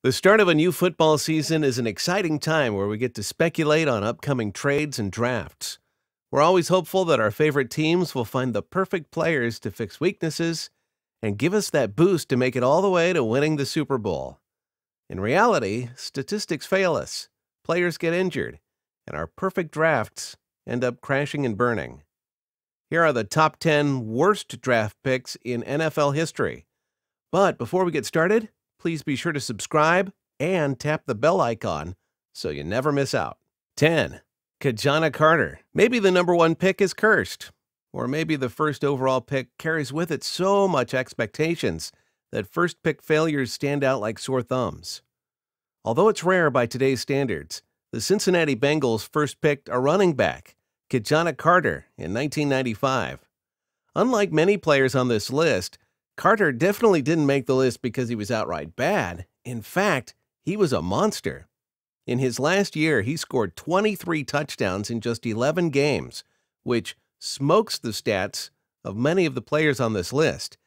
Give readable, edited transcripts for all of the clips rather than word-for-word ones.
The start of a new football season is an exciting time where we get to speculate on upcoming trades and drafts. We're always hopeful that our favorite teams will find the perfect players to fix weaknesses and give us that boost to make it all the way to winning the Super Bowl. In reality, statistics fail us, players get injured, and our perfect drafts end up crashing and burning. Here are the top 10 worst draft picks in NFL history. But before we get started, please be sure to subscribe and tap the bell icon so you never miss out. 10. Ki Carter. Maybe the number 1 pick is cursed, or maybe the first overall pick carries with it so much expectations that first pick failures stand out like sore thumbs. Although it's rare by today's standards, the Cincinnati Bengals first picked a running back, Ki Carter, in 1995. Unlike many players on this list, Carter definitely didn't make the list because he was outright bad. In fact, he was a monster. In his last year, he scored 23 touchdowns in just 11 games, which smokes the stats of many of the players on this list.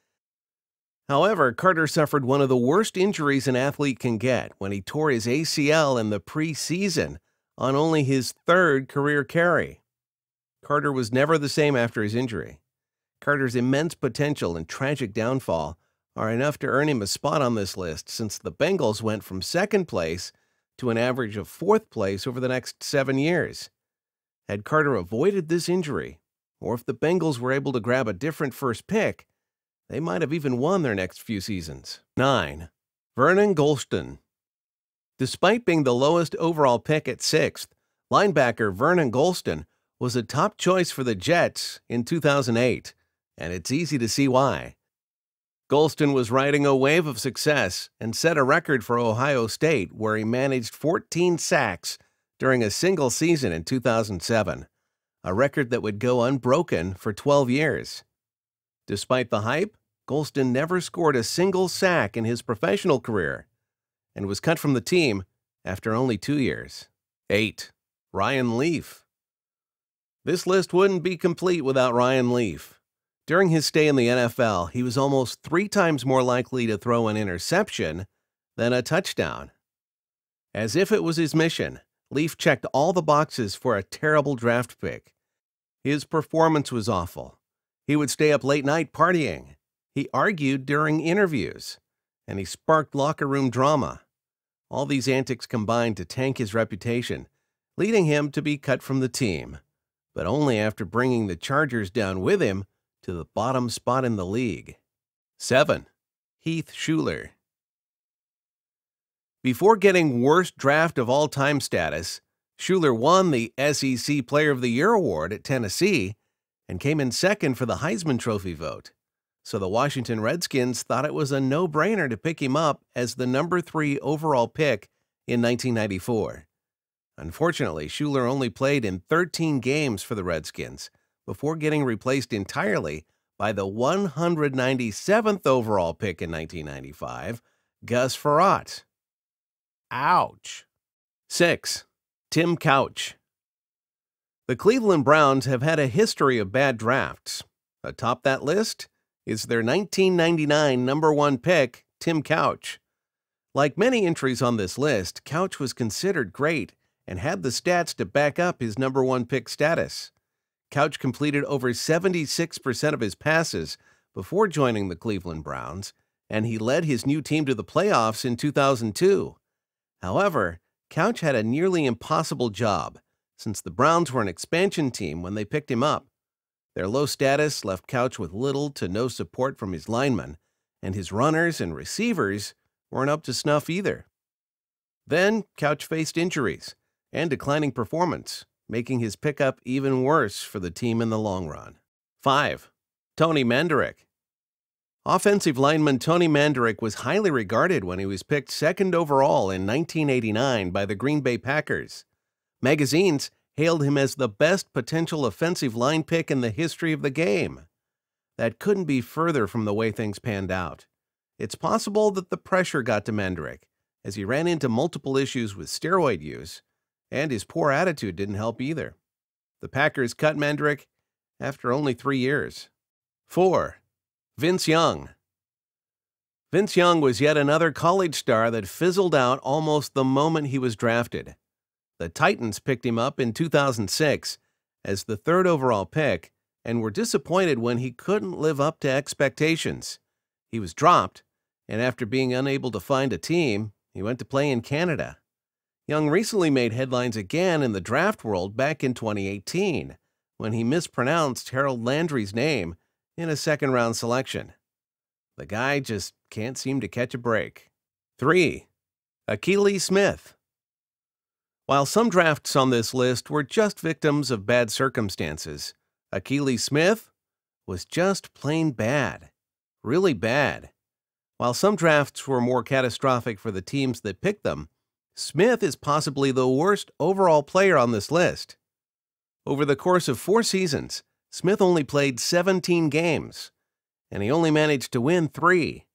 However, Carter suffered one of the worst injuries an athlete can get when he tore his ACL in the preseason on only his 3rd career carry. Carter was never the same after his injury. Carter's immense potential and tragic downfall are enough to earn him a spot on this list, since the Bengals went from 2nd place to an average of 4th place over the next 7 years. Had Carter avoided this injury, or if the Bengals were able to grab a different first pick, they might have even won their next few seasons. 9. Vernon Gholston. Despite being the lowest overall pick at 6th, linebacker Vernon Gholston was a top choice for the Jets in 2008. And it's easy to see why. Gholston was riding a wave of success and set a record for Ohio State, where he managed 14 sacks during a single season in 2007, a record that would go unbroken for 12 years. Despite the hype, Gholston never scored a single sack in his professional career and was cut from the team after only 2 years. 8. Ryan Leaf. This list wouldn't be complete without Ryan Leaf. During his stay in the NFL, he was almost 3 times more likely to throw an interception than a touchdown. As if it was his mission, Leaf checked all the boxes for a terrible draft pick. His performance was awful. He would stay up late night partying. He argued during interviews, and he sparked locker room drama. All these antics combined to tank his reputation, leading him to be cut from the team, but only after bringing the Chargers down with him to the bottom spot in the league. 7. Heath Shuler. Before getting worst draft of all time status, Shuler won the SEC Player of the Year award at Tennessee and came in 2nd for the Heisman Trophy vote. So the Washington Redskins thought it was a no-brainer to pick him up as the number 3 overall pick in 1994. Unfortunately, Shuler only played in 13 games for the Redskins before getting replaced entirely by the 197th overall pick in 1995, Gus Frerotte. Ouch. 6. Tim Couch. The Cleveland Browns have had a history of bad drafts. Atop that list is their 1999 number 1 pick, Tim Couch. Like many entries on this list, Couch was considered great and had the stats to back up his number 1 pick status. Couch completed over 76% of his passes before joining the Cleveland Browns, and he led his new team to the playoffs in 2002. However, Couch had a nearly impossible job, since the Browns were an expansion team when they picked him up. Their low status left Couch with little to no support from his linemen, and his runners and receivers weren't up to snuff either. Then, Couch faced injuries and declining performance, making his pickup even worse for the team in the long run. 5. Tony MANDARICH. Offensive lineman Tony MANDARICH was highly regarded when he was picked 2nd overall in 1989 by the Green Bay Packers. Magazines hailed him as the best potential offensive line pick in the history of the game. That couldn't be further from the way things panned out. It's possible that the pressure got to MANDARICH, as he ran into multiple issues with steroid use, and his poor attitude didn't help either. The Packers cut MANDARICH after only 3 years. 4. Vince Young. Vince Young was yet another college star that fizzled out almost the moment he was drafted. The Titans picked him up in 2006 as the third overall pick and were disappointed when he couldn't live up to expectations. He was dropped, and after being unable to find a team, he went to play in Canada. Young recently made headlines again in the draft world back in 2018 when he mispronounced Harold Landry's name in a second-round selection. The guy just can't seem to catch a break. 3. AKILI Smith. While some drafts on this list were just victims of bad circumstances, AKILI Smith was just plain bad. Really bad. While some drafts were more catastrophic for the teams that picked them, Smith is possibly the worst overall player on this list. Over the course of 4 seasons, Smith only played 17 games, and he only managed to win 3.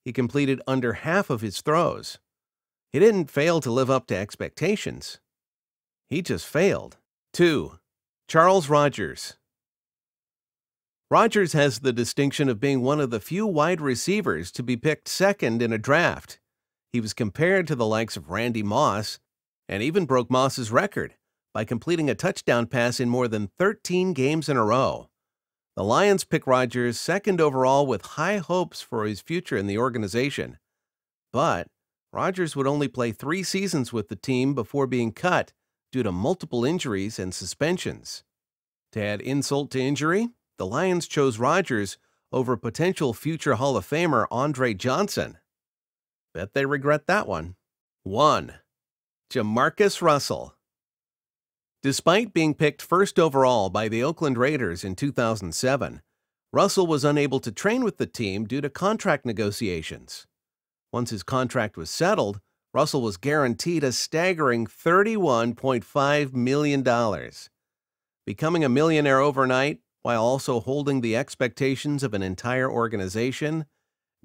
He completed under half of his throws. He didn't fail to live up to expectations. He just failed. 2. Charles Rogers. Rogers has the distinction of being one of the few wide receivers to be picked second in a draft. He was compared to the likes of Randy Moss and even broke Moss's record by completing a touchdown pass in more than 13 games in a row. The Lions picked Rogers second overall with high hopes for his future in the organization. But Rogers would only play 3 seasons with the team before being cut due to multiple injuries and suspensions. To add insult to injury, the Lions chose Rogers over potential future Hall of Famer Andre Johnson. Bet they regret that one. 1. JAMARCUS Russell. Despite being picked first overall by the Oakland Raiders in 2007, Russell was unable to train with the team due to contract negotiations. Once his contract was settled, Russell was guaranteed a staggering $31.5 million. Becoming a millionaire overnight, while also holding the expectations of an entire organization,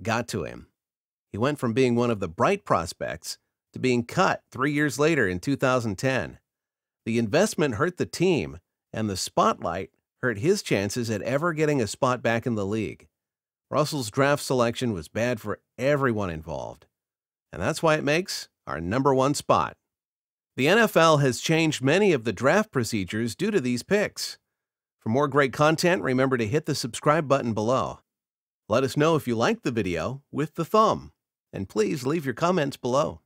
got to him. He went from being one of the bright prospects to being cut 3 years later in 2010. The investment hurt the team, and the spotlight hurt his chances at ever getting a spot back in the league. Russell's draft selection was bad for everyone involved, and that's why it makes our #1 spot. The NFL has changed many of the draft procedures due to these picks. For more great content, remember to hit the subscribe button below. Let us know if you liked the video with the thumb, and please leave your comments below.